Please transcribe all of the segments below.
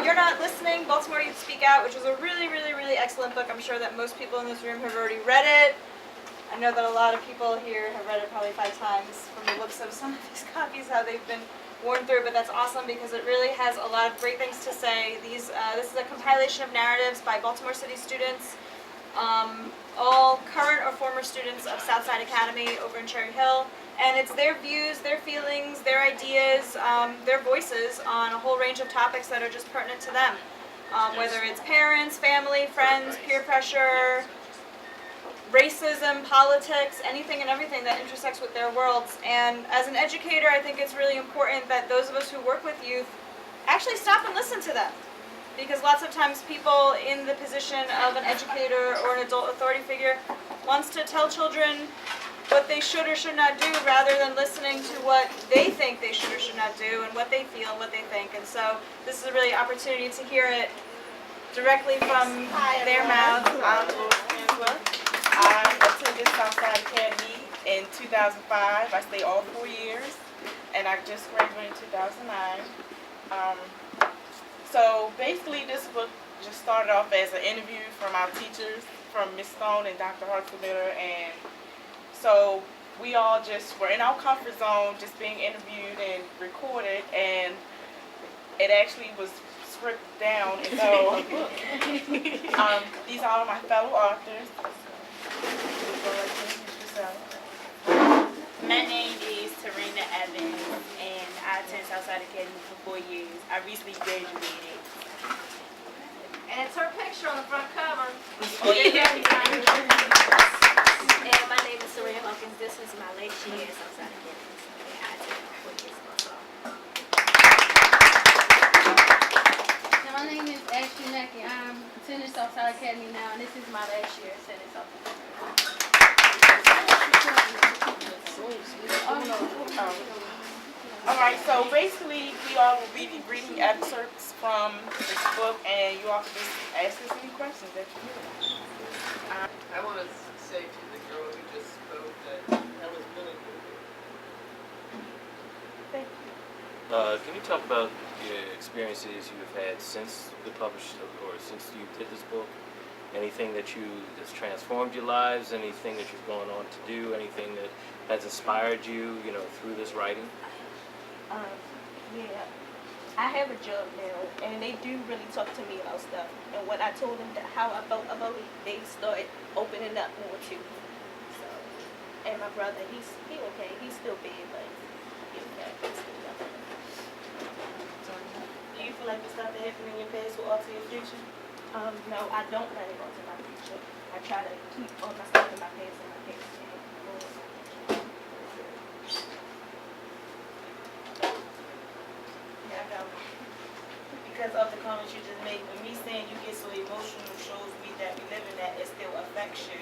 You're Not Listening, Baltimore Youth Speak Out, which was a really, really, really excellent book. I'm sure that most people in this room have already read it. I know that a lot of people here have read it probably 5 times from the looks of some of these copies, how they've been worn through, but that's awesome because it really has a lot of great things to say. This is a compilation of narratives by Baltimore City students, all current or former students of Southside Academy over in Cherry Hill. And it's their views, their feelings, their ideas, their voices on a whole range of topics that are just pertinent to them. Whether it's parents, family, friends, peer pressure, racism, politics, anything and everything that intersects with their worlds. And as an educator, I think it's really important that those of us who work with youth actually stop and listen to them. Because lots of times people in the position of an educator or an adult authority figure wants to tell children what they should or should not do rather than listening to what they think they should or should not do and what they feel and what they think. And so this is a really opportunity to hear it directly from their mouths. I'm Angela. I attended Southside Academy in 2005. I stayed all 4 years, and I just graduated in 2009. So basically this book just started off as an interview from our teachers, from Ms. Stone and Dr. Hartzler-Miller, and so we all just were in our comfort zone, just being interviewed and recorded, and it actually was scripted down. And so these are all my fellow authors. My name is Tarina Evans, and I attend Southside Academy for 4 years. I recently graduated. And it's her picture on the front cover. Oh, yeah. And my name is Serena Hawkins. This is my latest year at Southside Academy. I attend 4 years also. Now, my name is Ashley Mackey. I'm attending Southside Academy now, and this is my last year attending Southside Academy. Alright, so basically we all will be reading excerpts from this book, and you all can just ask us any questions that you have. I want to say to the girl who just spoke that was really good. Thank you. Can you talk about the experiences you've had since the published, or since you did this book? Anything that's transformed your lives? Anything that you're going on to do? Anything that has inspired you, through this writing? Yeah, I have a job now, and they do really talk to me about stuff. And when I told them how I felt about it, they started opening up more to me. So, and my brother, he okay. He's still bad, but he okay. He's still nothing. Do you feel like the stuff that happened in your past will alter your future? No, I don't let it alter my future. I try to keep all my stuff in my past and my past. Because of the comments you just made, with me saying you get so emotional shows me that we live in that it still affects you.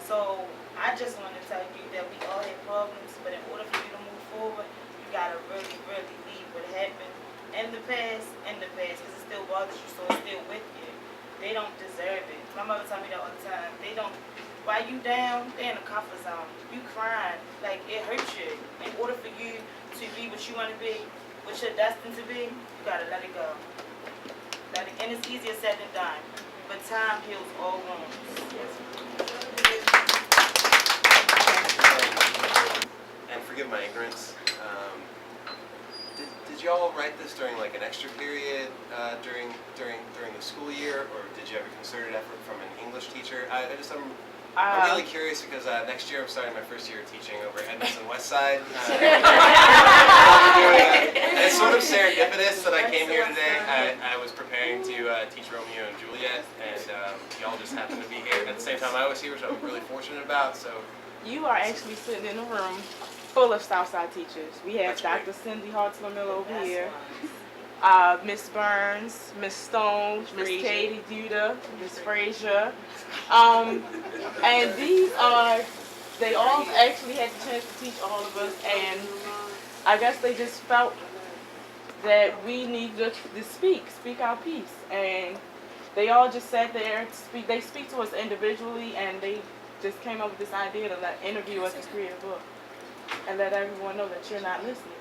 So I just want to tell you that we all have problems, but in order for you to move forward, you gotta really, really leave what happened in the past, because it still bothers you, so it's still with you. They don't deserve it. My mother told me that all the time. They don't. While you down, they're in a comfort zone. You crying, like it hurts you. In order for you to be what you want to be, what you're destined to be, you gotta let it go. And it's easier said than done. But time heals all wounds. And forgive my ignorance. Did y'all write this during like an extra period during the school year, or did you have a concerted effort from an English teacher? I'm I'm really curious because next year I'm starting my first year of teaching over at Edmonton West Side. And it's sort of serendipitous that I came here today. I was preparing to teach Romeo and Juliet, and y'all just happened to be here at the same time I was here, which I'm really fortunate about. So You are actually sitting in a room full of Southside teachers. We have That's Dr. Cindy Hartzler-Miller over That's here, wise. Miss Burns, Miss Stone, Miss Frazier. Katie Duda, Miss Frazier. And they all actually had the chance to teach all of us, and I guess they just felt that we need to speak our piece. And they all just sat there, they speak to us individually, and they just came up with this idea to interview us and create a book and let everyone know that you're not listening.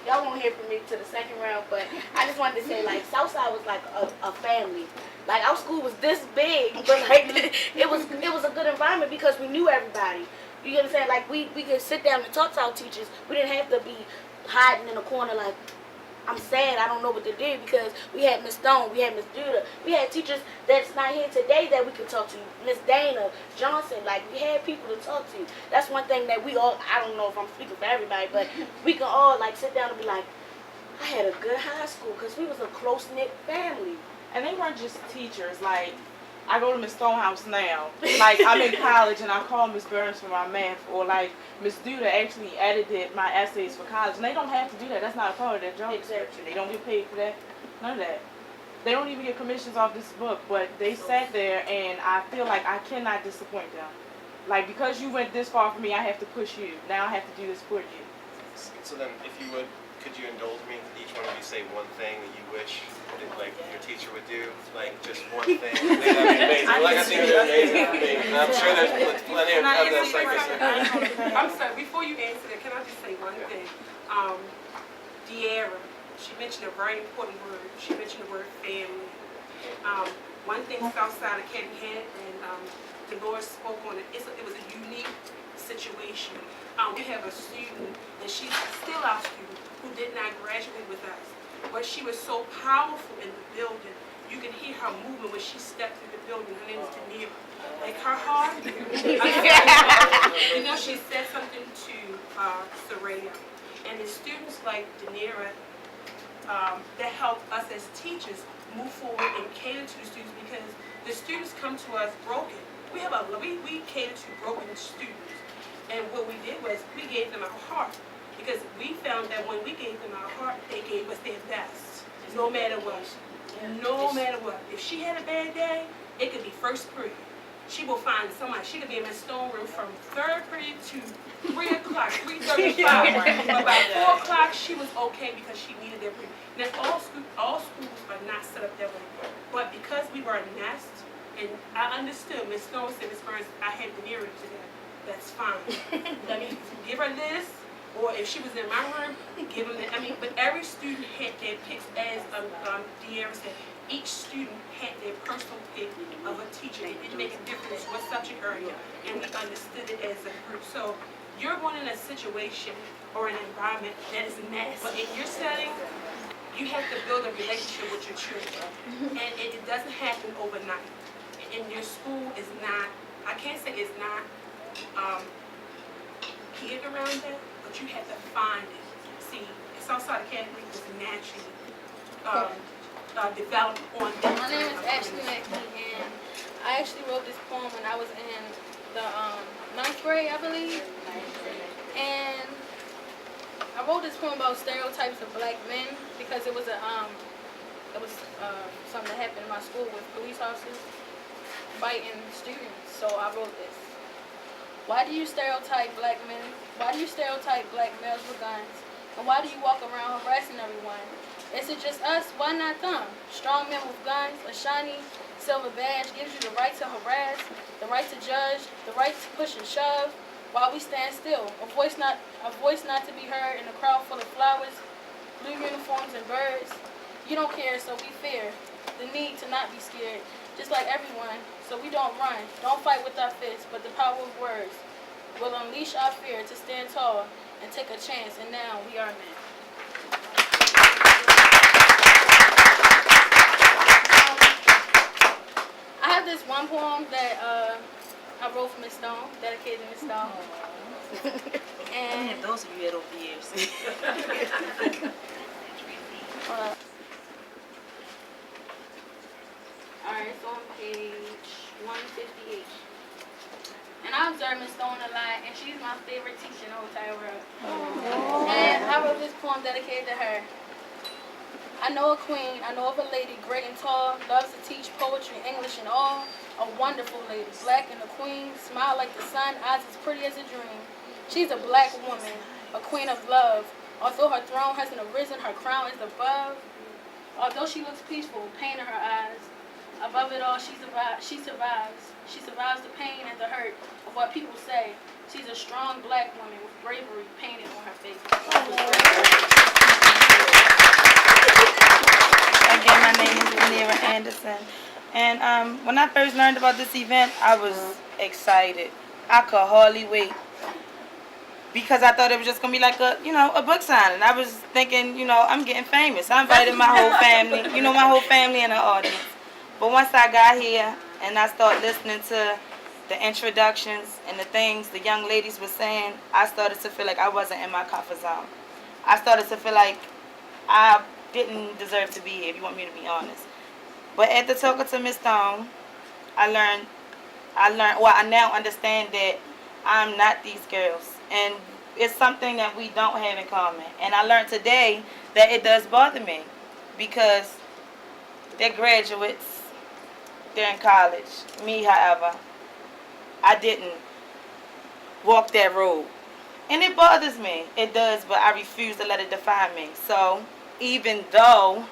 Y'all won't hear from me to the second round, but I just wanted to say, like, Southside was like a family. Like, our school was this big, but like it was a good environment because we knew everybody. You get what I'm saying? Like, we could sit down and talk to our teachers. We didn't have to be hiding in a corner like, I'm sad, I don't know what to do, because we had Miss Stone, we had Miss Duda, we had teachers that's not here today that we could talk to. Miss Dana Johnson, like, we had people to talk to. That's one thing that we all, I don't know if I'm speaking for everybody, but we can all like sit down and be like, I had a good high school because we was a close-knit family. And they weren't just teachers. Like, I go to Miss Stonehouse now. Like, I'm in college and I call Miss Burns for my math, or like Miss Duda actually edited my essays for college. And they don't have to do that. That's not a part of their job description. They don't get paid for that. None of that. They don't even get commissions off this book, but they sat there, and I feel like I cannot disappoint them. Like, because you went this far for me, I have to push you. Now I have to do this for you. So then, if you would, could you indulge me? Each one of you say one thing that you wish, like, your teacher would do, like just one thing. That'd be amazing. Like, I think it'd be amazing. I'm sure there's plenty of others like this. I'm sorry, before you answer that, can I just say one thing? De'Ara, she mentioned a very important word. She mentioned the word family. One thing Southside Academy had, and Dolores spoke on it, it was a unique situation. We have a student, and she's still our student, who did not graduate with us. But she was so powerful in the building. You can hear her movement when she stepped through the building. Her name is Denira. Like, her heart. You know, she said something to Soraya. And the students like Denira that help us as teachers move forward and cater to the students, because the students come to us broken. We cater to broken students. And what we did was we gave them our heart, because we found that when we gave them our heart, they gave us their best, no matter what. No matter what. If she had a bad day, it could be first period. She will find somebody. She could be in my stone room from 3rd period to 3 o'clock, 3:35. But by 4 o'clock, she was okay because she needed their break. Now, all schools are not set up that way. But because we were a nest, and I understood, Miss Stone said, Miss Burns, I had the near today. That's fine. Let me give her this, or if she was in my room, give them that. But every student had their picks, as De'Ara said. Each student had their personal pick of a teacher. It didn't make a difference what subject area, and we understood it as a group. So you're going in a situation or an environment that is nasty. But in your setting, you have to build a relationship with your children, and it doesn't happen overnight. And your school is not, I can't say it's not geared around that, but you have to find it. See, Southside Academy was naturally developed on that. My name is Ashley Mackey, and I actually wrote this poem when I was in the 9th grade, I believe. And I wrote this poem about stereotypes of black men because it was something that happened in my school with police officers fighting students. So I wrote this. Why do you stereotype black men? Why do you stereotype black males with guns? And why do you walk around harassing everyone? Is it just us? Why not them? Strong men with guns, a shiny silver badge gives you the right to harass, the right to judge, the right to push and shove, while we stand still. A voice not to be heard in a crowd full of flowers, blue uniforms and birds. You don't care, so we fear. The need to not be scared, just like everyone, so we don't run, don't fight with our fists, but the power of words will unleash our fear to stand tall and take a chance, and now we are men. I have this one poem that I wrote for Miss Stone, dedicated to Miss Stone. And those of you that over years. alright, it's on page 158. And I observe Miss Stone a lot, and she's my favorite teacher in the whole entire world. And I wrote this poem dedicated to her. I know a queen, I know of a lady, great and tall, loves to teach poetry, English and all. A wonderful lady, black and a queen, smile like the sun, eyes as pretty as a dream. She's a black woman, a queen of love. Although her throne hasn't arisen, her crown is above. Although she looks peaceful, pain in her eyes. Above it all, she survives. She survives the pain and the hurt of what people say. She's a strong black woman with bravery painted on her face. Again, my name is Manira Anderson. And when I first learned about this event, I was excited. I could hardly wait. Because I thought it was just going to be like a book signing. I was thinking, I'm getting famous. I invited my whole family, my whole family in the audience. But once I got here and I started listening to the introductions and the things the young ladies were saying, I started to feel like I wasn't in my comfort zone. I started to feel like I didn't deserve to be here, if you want me to be honest. But after talking to Miss Stone, I now understand that I'm not these girls. And it's something that we don't have in common. And I learned today that it does bother me because they're graduates, they're in college. Me, however, I didn't walk that road. And it bothers me. It does, but I refuse to let it define me. So even though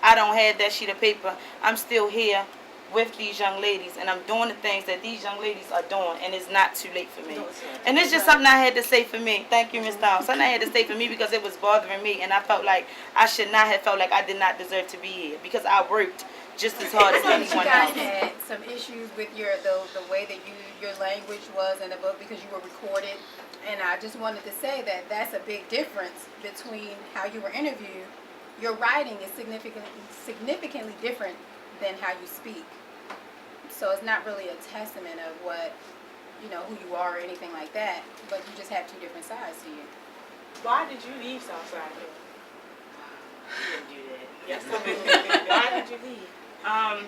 I don't have that sheet of paper, I'm still here with these young ladies, and I'm doing the things that these young ladies are doing, and it's not too late for me. And it's just something I had to say for me. Thank you, Ms. Stone. Something I had to say for me because it was bothering me, and I felt like I should not have felt like I did not deserve to be here because I worked just as hard as anyone else. You guys had some issues with the way that your language was in the book because you were recorded, and I just wanted to say that that's a big difference between how you were interviewed. Your writing is significantly different than how you speak. So it's not really a testament of what, who you are or anything like that, but you just have two different sides to you. Why did you leave Southside Hill? You didn't do that. Yes, why did you leave? I'm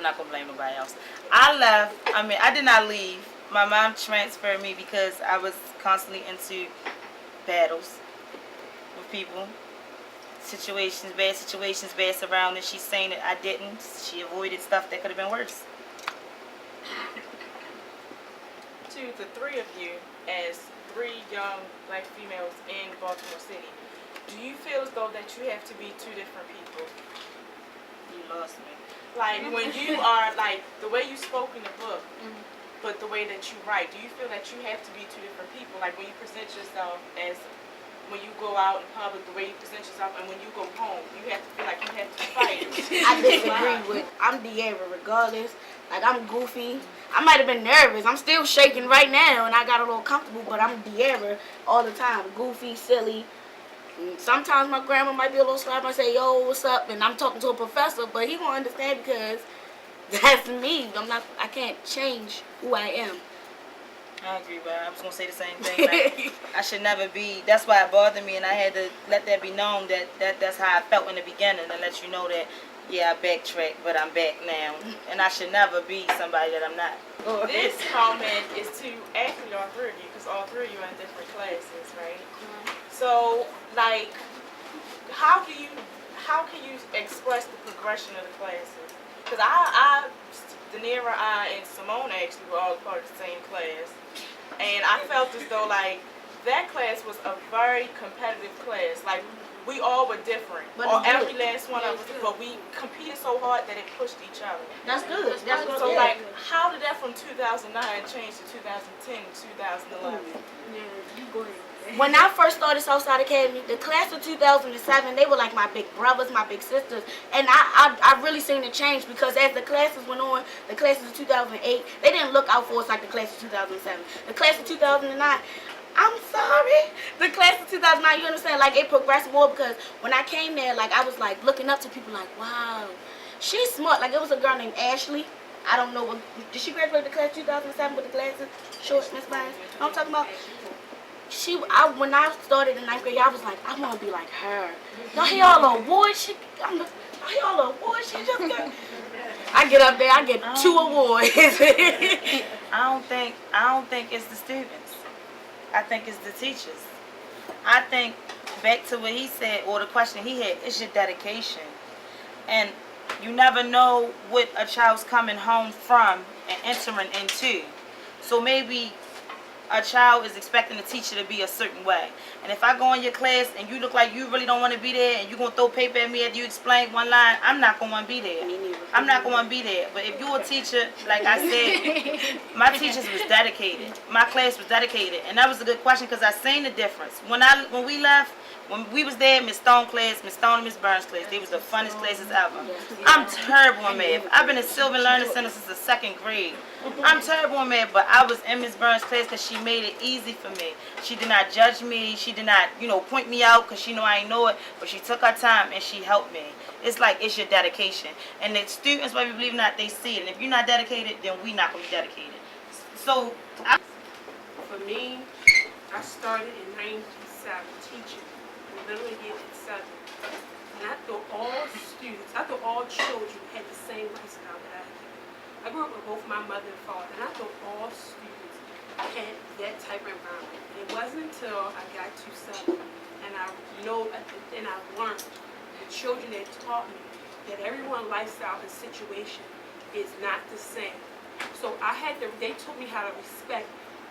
not going to blame nobody else. I did not leave. My mom transferred me because I was constantly into battles with people. Bad situations, bad surroundings. She's saying that I didn't. She avoided stuff that could have been worse. To the three of you, as three young black females in Baltimore City, do you feel as though that you have to be two different people? You lost me. Like when you are like the way you spoke in the book, but the way that you write, do you feel that you have to be two different people? Like when you present yourself as when you go out in public, the way you present yourself, and when you go home, you have to feel like you have to fight. I disagree with. I'm De'Ara regardless. Like I'm goofy. I might have been nervous. I'm still shaking right now, and I got a little comfortable. But I'm De'Ara all the time. Goofy, silly. And sometimes my grandma might be a little slap. I say, "Yo, what's up?" And I'm talking to a professor, but he won't understand because that's me. I can't change who I am. I agree, but I was going to say the same thing. Like, I should never be. That's why it bothered me, and I had to let that be known that's how I felt in the beginning, to let you know that, yeah, I backtracked, but I'm back now. And I should never be somebody that I'm not. This comment is to actually all three of you, because all three of you are in different classes, right? So, like, how can you express the progression of the classes? Because Danira, and Simone actually were all part of the same class. And I felt as though, like, that class was a very competitive class. Like, we all were different. Every last one of us, but we competed so hard that it pushed each other. That's good. That's good. So, like, how did that from 2009 change to 2010 and 2011? When I first started Southside Academy, the class of 2007, they were like my big brothers, my big sisters. And I really seen the change because as the classes went on, the classes of 2008, they didn't look out for us like the class of 2007. The class of 2009, I'm sorry. The class of 2009, you understand, like it progressed more because when I came there, like I was like looking up to people like, wow. She's smart. Like, it was a girl named Ashley. I don't know what, did she graduate the class 2007 with the glasses? Short, Miss Bynes? You know what I'm talking about? When I started in 9th grade, I was like, I want to be like her. Y'all hear all the awards y'all hear all the awards she just got? I get up there, I get 2 awards. I don't think it's the students. I think it's the teachers. I think, back to what he said, or the question he had, it's your dedication. And you never know what a child's coming home from and entering into. So maybe a child is expecting the teacher to be a certain way. And if I go in your class and you look like you really don't want to be there and you're going to throw paper at me after you explain one line, I'm not going to want to be there. I'm not going to be there. But if you're a teacher, like I said, my teachers was dedicated. My class was dedicated. And that was a good question because I seen the difference. When we left, when we was there, Miss Stone class, Miss Stone and Miss Burns class, they was the funnest classes ever. I'm terrible in math. I've been a Sylvan Learning Center since the 2nd grade. I'm terrible in math, but I was in Miss Burns class because she made it easy for me. She did not judge me. She did not, point me out because she know I ain't know it, but she took her time and she helped me. It's like, it's your dedication. And the students, whether you believe it or not, they see it. And if you're not dedicated, then we not going to be dedicated. So, For me, I started in 97 teaching. Literally here at 7. And I thought all children had the same lifestyle that I had. I grew up with both my mother and father, and I thought all students had that type of environment. It wasn't until I got to 7 and I learned the children that taught me that everyone's lifestyle and situation is not the same. So they taught me how to respect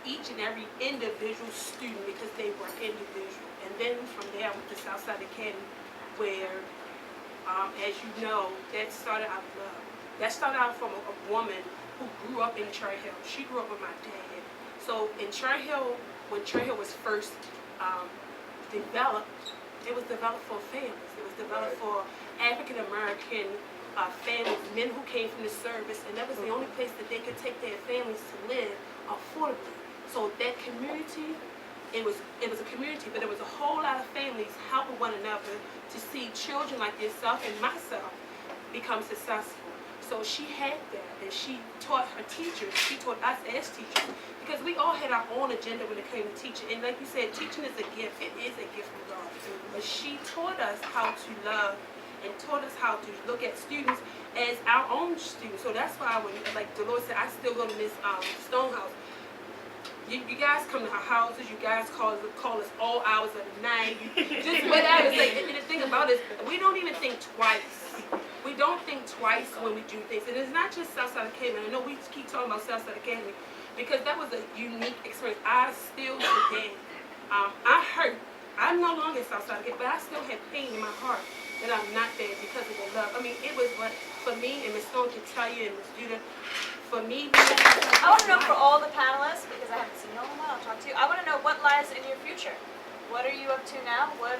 each and every individual student because they were individual. And then from there I went to Southside Academy where, as you know, that started out love. That started out from a woman who grew up in Cherry Hill. She grew up with my dad. So in Cherry Hill, when Cherry Hill was first developed, it was developed for families. It was developed for African American families, men who came from the service, and that was the only place that they could take their families to live affordably. So that community, it was a community, but there was a whole lot of families helping one another to see children like yourself and myself become successful. So she had that, and she taught her teachers, she taught us as teachers, because we all had our own agenda when it came to teaching. And like you said, teaching is a gift. It is a gift from God. But she taught us how to love and taught us how to look at students as our own students. So that's why when, like Dolores said, I still go to Miss Stonehouse. You guys come to our houses. You guys call us all hours of the night. Just whatever. And the thing about it is, we don't even think twice. We don't think twice when we do things. And it's not just Southside Academy. I know we keep talking about Southside Academy because that was a unique experience. I still today, I hurt. I'm no longer at Southside Academy, but I still have pain in my heart that I'm not there because of the love. I mean, it was what, for me, and Ms. Stone can tell you, and Ms. Judah, for me, I want to know for all the panelists, because I haven't seen you in a while, I'll talk to you. I want to know what lies in your future. What are you up to now? What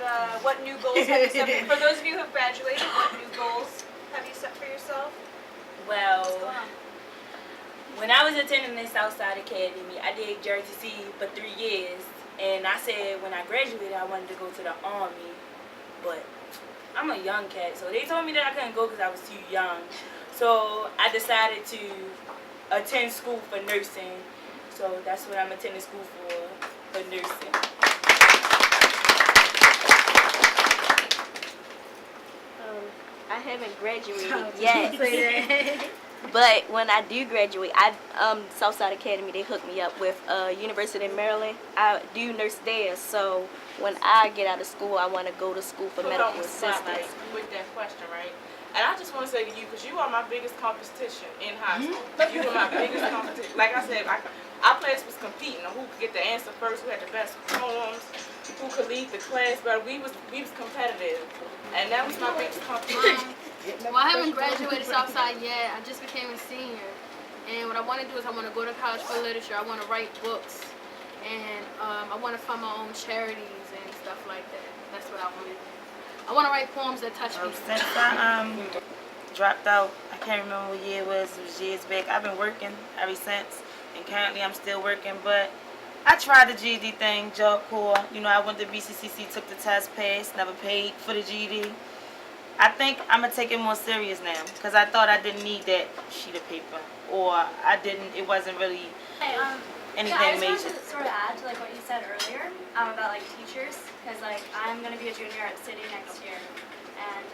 new goals have you set? For those of you who have graduated, what new goals have you set for yourself? What's going Well, on? when I was attending the Southside Academy, I did Jersey C for 3 years. And I said when I graduated, I wanted to go to the Army. But I'm a young cat, so they told me that I couldn't go because I was too young. So I decided to attend school for nursing. So that's what I'm attending school for nursing. I haven't graduated yet. But when I do graduate, Southside Academy, they hooked me up with University of Maryland. I do nurse there, so when I get out of school, I want to go to school for medical assistance. With that question, right? And I just want to say to you, because you are my biggest competition in high school. You are my biggest competition. Like I said, our class was competing on who could get the answer first, who had the best poems, who could lead the class, but we was competitive. And that was my biggest competition. Well, I haven't graduated Southside yet. I just became a senior. And what I want to do is I want to go to college for literature. I want to write books. And I want to fund my own charities and stuff like that. That's what I want to do. I want to write poems that touch people. Since I dropped out, I can't remember what year it was years back. I've been working ever since. And currently I'm still working. But I tried the GED thing, Job Corps. I went to BCCC, took the test, passed, never paid for the GED. I think I'm gonna take it more serious now because I thought I didn't need that sheet of paper, or I didn't. It wasn't really Hey, anything I just major. wanted to sort of add to like what you said earlier about like teachers, because like I'm gonna be a junior at City next year, and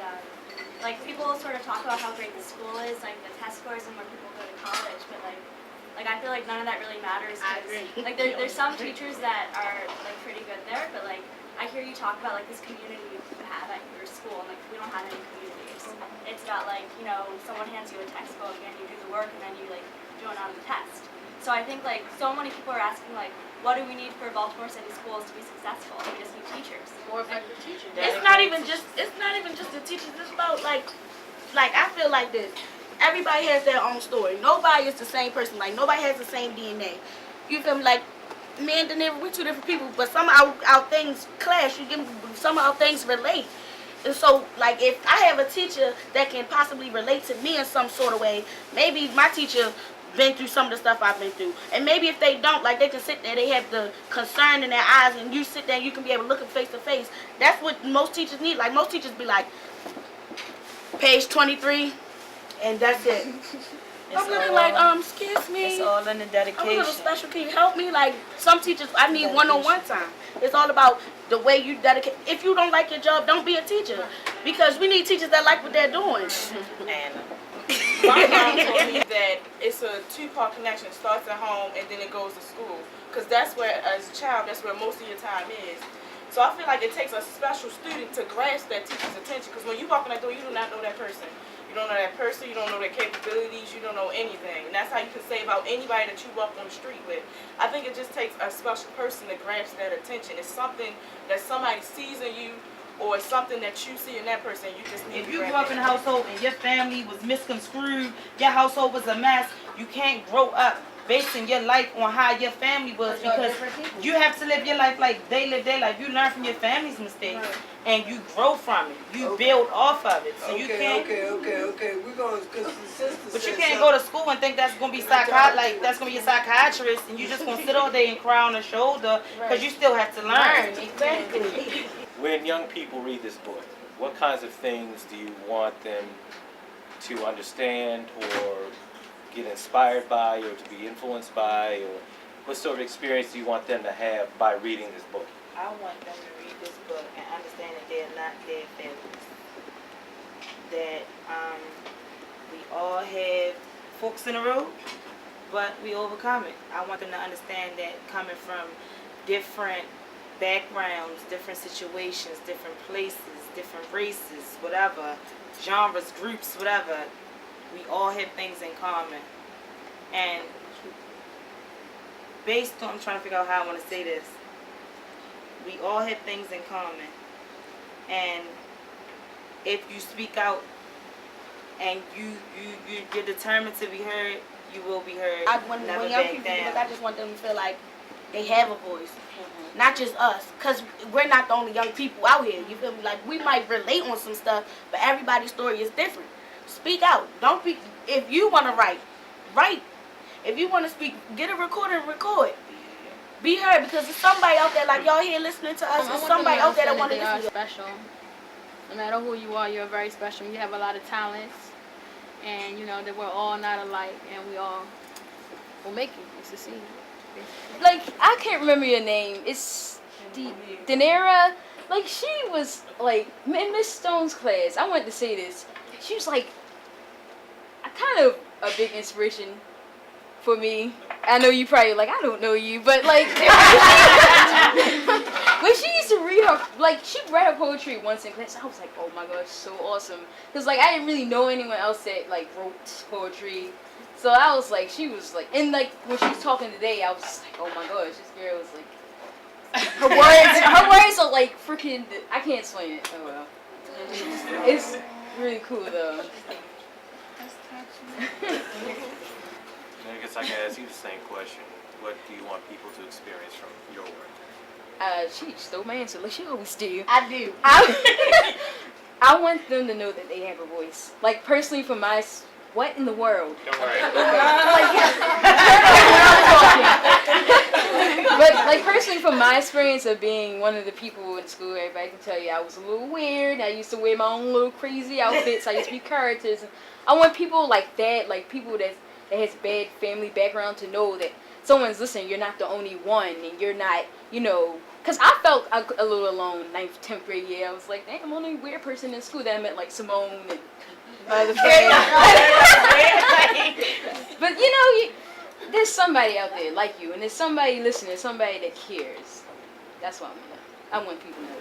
like people sort of talk about how great the school is, like the test scores and where people go to college, but like I feel like none of that really matters. I agree. Like there's some teachers that are like pretty good there, but like I hear you talk about like this community you have at your school, and like we don't have any communities. It's not like, you know, someone hands you a textbook and you do the work and then you like do it on the test. So I think like so many people are asking like, what do we need for Baltimore City schools to be successful? We just need teachers. More effective teachers. It's not even just the teachers. It's about like I feel like this. Everybody has their own story. Nobody is the same person. Like nobody has the same DNA. You feel me? Like me and Denver, we're two different people, but some of our things clash. You give some of our things relate. And so, like, if I have a teacher that can possibly relate to me in some sort of way, maybe my teacher been through some of the stuff I've been through. And maybe if they don't, like, they can sit there, they have the concern in their eyes, and you sit there and you can be able to look them face to face. That's what most teachers need. Like, most teachers be like, page 23, and that's it. I'm looking like, excuse me. It's all in the dedication. I'm a little special. Can you help me? Like, some teachers, I need one-on-one time. It's all about the way you dedicate. If you don't like your job, don't be a teacher. Because we need teachers that like what they're doing. Anna. My mom told me that it's a two-part connection. It starts at home and then it goes to school. Because that's where, as a child, that's where most of your time is. So I feel like it takes a special student to grasp that teacher's attention. Because when you walk in that door, you do not know that person. You don't know that person, you don't know their capabilities, you don't know anything. And that's how you can say about anybody that you walk on the street with. I think it just takes a special person to grasp that attention. It's something that somebody sees in you, or it's something that you see in that person. You just need If you grew up in a household and your family was misconstrued, your household was a mess, you can't grow up basing your life on how your family was, because you have to live your life like they live their life. You learn from your family's mistakes and you grow from it. You build off of it. So you can't. Okay. We're going because the sister. But you can't go to school and think that's gonna be like that's gonna be a psychiatrist, and you just gonna sit all day and cry on the shoulder because you still have to learn. Exactly. When young people read this book, what kinds of things do you want them to understand or get inspired by or to be influenced by, or what sort of experience do you want them to have by reading this book? I want them to read this book and understand that they're not their failures. That we all have forks in the road, but we overcome it. I want them to understand that coming from different backgrounds, different situations, different places, different races, whatever, genres, groups, whatever, we all have things in common. And based on, I'm trying to figure out how I want to say this, we all have things in common. And if you speak out and you're determined to be heard, you will be heard. When Never young back people down. look, I just want them to feel like they have a voice. Not just us, because we're not the only young people out here. You feel me? Like, we might relate on some stuff, but everybody's story is different. Speak out. Don't be, if you want to write. If you want to speak, get a recorder and record. Be heard, because there's somebody out there like y'all here listening to us. There's somebody out there that want to listen to us. Special. No matter who you are, you're very special. You have a lot of talents, and you know that we're all not alike, and we all will make it and succeed. Like, I can't remember your name. It's Danera. Like, she was like in Miss Stone's class. I wanted to say this. She was like kind of a big inspiration for me. I know you probably like, I don't know you, but like when she used to read her, like she read her poetry once in class, I was like, oh my gosh, so awesome. Cause like I didn't really know anyone else that like wrote poetry. So I was like, she was like, and like when she was talking today, I was just like, oh my gosh, this girl was like, her words are like freaking, I can't explain it. Oh well. It's really cool though. I guess I can ask you the same question. What do you want people to experience from your work? She stole my answer like she always do. I do. I want them to know that they have a voice. Like personally for my, what in the world? Don't worry. But like personally, from my experience of being one of the people in school, everybody can tell you I was a little weird. I used to wear my own little crazy outfits. I used to be characters. I want people like that, like people that has bad family background, to know that someone's listening. You're not the only one, and you're not, because I felt a little alone 9th, 10th grade year. I was like, damn, I'm the only weird person in school. Then I met like Simone and my other friends. But there's somebody out there like you, and there's somebody listening, somebody that cares. That's what I want people to know.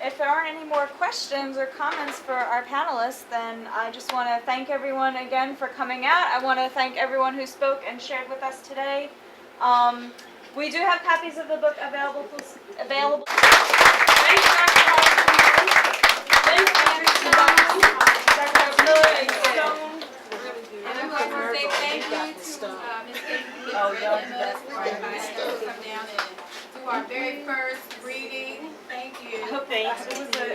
If there aren't any more questions or comments for our panelists, then I just want to thank everyone again for coming out. I want to thank everyone who spoke and shared with us today. We do have copies of the book available. Thank you, Dr. Hartzler-Miller and Stone. And I want to say thank you to Ms. Amy and for inviting us to come down and do our very first reading. Thank you. Thanks. It was a